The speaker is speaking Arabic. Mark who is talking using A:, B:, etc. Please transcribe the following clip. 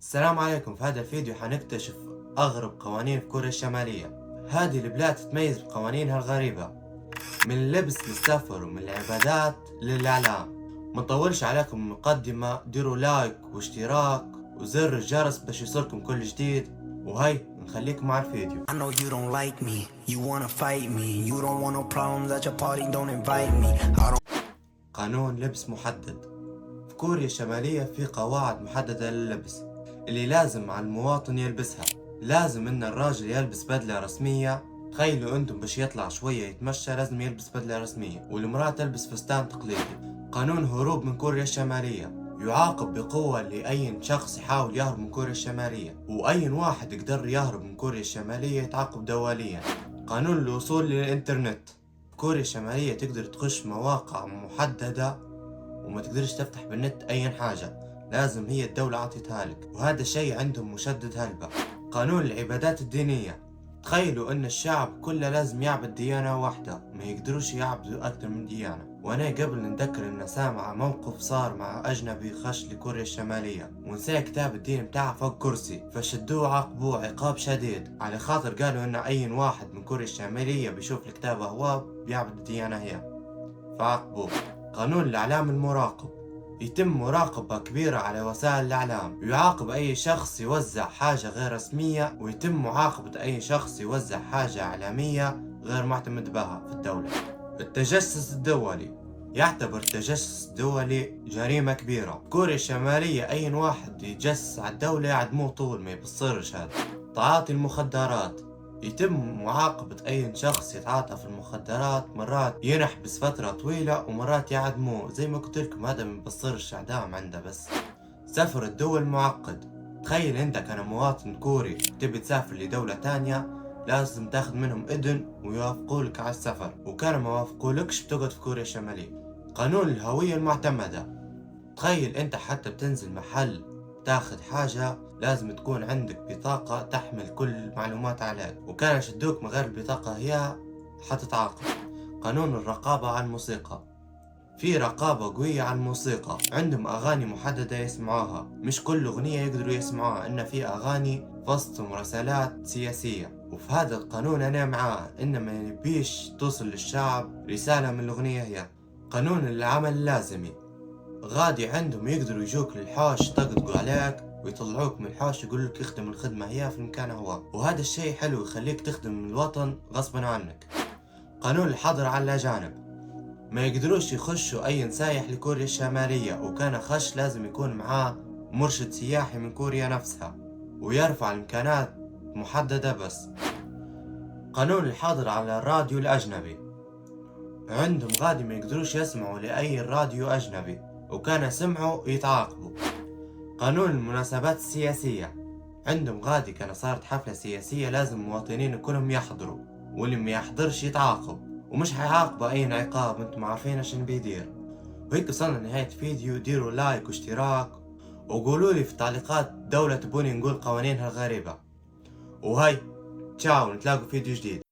A: السلام عليكم. في هذا الفيديو حنكتشف أغرب قوانين في كوريا الشمالية. هذه البلاد تتميز بقوانينها الغريبة، من اللبس للسفر ومن العبادات للإعلام. مطولش عليكم المقدمة، ديروا لايك واشتراك وزر الجرس باش يوصلكم كل جديد، وهي نخليكم مع الفيديو.
B: I know you don't like me, you wanna fight me, you don't want no problems at your party, don't invite me. I don't.
A: قانون لبس محدد. في كوريا الشمالية في قواعد محددة لللبس اللي لازم على المواطن يلبسها. لازم ان الراجل يلبس بدلة رسمية. تخيلوا انتم باش يطلع شوية يتمشى لازم يلبس بدلة رسمية، والمرأة تلبس فستان تقليدي. قانون هروب من كوريا الشمالية. يعاقب بقوة لأي شخص يحاول يهرب من كوريا الشمالية، وأي واحد يقدر يهرب من كوريا الشمالية يتعاقب دوليا. قانون الوصول للإنترنت. كوريا الشمالية تقدر تخش مواقع محددة وما تقدرش تفتح بالنت أي حاجة، لازم هي الدولة عطيتها لك، وهذا الشيء عندهم مشدد هلبة. قانون العبادات الدينية. تخيلوا ان الشعب كله لازم يعبد ديانة واحدة، ما يقدروش يعبدوا اكثر من ديانة. وانا قبل نذكر ان سامع موقف صار مع اجنبي خش لكوريا الشمالية ونسى كتاب الدين بتاعه فوق كرسي، فشدوه عاقبوه عقاب شديد على خاطر قالوا ان اي واحد من كوريا الشمالية بيشوف الكتاب هو بيعبد الديانة هي، فعاقبوه. قانون الإعلام المراقب. يتم مراقبة كبيرة على وسائل الإعلام، يعاقب أي شخص يوزع حاجة غير رسمية، ويتم معاقبة أي شخص يوزع حاجة إعلامية غير معتمد بها في الدولة. التجسس الدولي. يعتبر التجسس الدولي جريمة كبيرة. كوريا الشمالية أي واحد يتجسس على الدولة يعدموه طول، ما يبصرش هذا. تعاطي المخدرات. يتم معاقبة أي شخص يتعاطى في المخدرات، مرات ينحبس فترة طويلة ومرات يعدموه. زي ما قلت لكم هذا ما بيبصرش إعدام عنده بس. سفر الدول معقد. تخيل انت كان مواطن كوري تبي تسافر لدولة تانية، لازم تاخذ منهم إذن ويوافقولك على السفر، وكان ما وافقولكش بتقعد في كوريا الشمالية. قانون الهوية المعتمدة. تخيل انت حتى بتنزل محل تاخذ حاجة لازم تكون عندك بطاقة تحمل كل المعلومات عليك، وكان شدوك من غير البطاقة هي حتتعاقب. قانون الرقابة على الموسيقى. في رقابة قوية على الموسيقى، عندهم أغاني محددة يسمعوها، مش كل أغنية يقدروا يسمعوها، إن في أغاني فصلهم رسالات سياسية، وفي هذا القانون أنا معاه، إن ما يبيش توصل للشعب رسالة من الأغنية هي. قانون العمل اللازمي. غادي عندهم يقدروا يجوك للحوش يطقطقوا عليك ويطلعوك من الحوش يقول لك اخدم الخدمة هي في المكان هو، وهذا الشيء حلو يخليك تخدم الوطن غصبا عنك. قانون الحظر على الأجانب. ما يقدروش يخشوا أي سايح لكوريا الشمالية، وكان خش لازم يكون معاه مرشد سياحي من كوريا نفسها ويرفع الإمكانات محددة بس. قانون الحظر على الراديو الأجنبي. عندهم غادي ما يقدروش يسمعوا لأي راديو أجنبي، وكان سمعوا يتعاقبوا. قانون المناسبات السياسية. عندهم غادي كان صارت حفلة سياسية لازم المواطنين كلهم يحضروا، واللي ما يحضرش يتعاقب، ومش هيعاقبوا أي عقاب انتم عارفين عشان بيدير. وهيك وصلنا لنهاية الفيديو. ديروا لايك واشتراك وقولوا لي في التعليقات دولة تبوني نقول قوانينها الغريبة، وهاي تشاو نتلاقوا في فيديو جديد.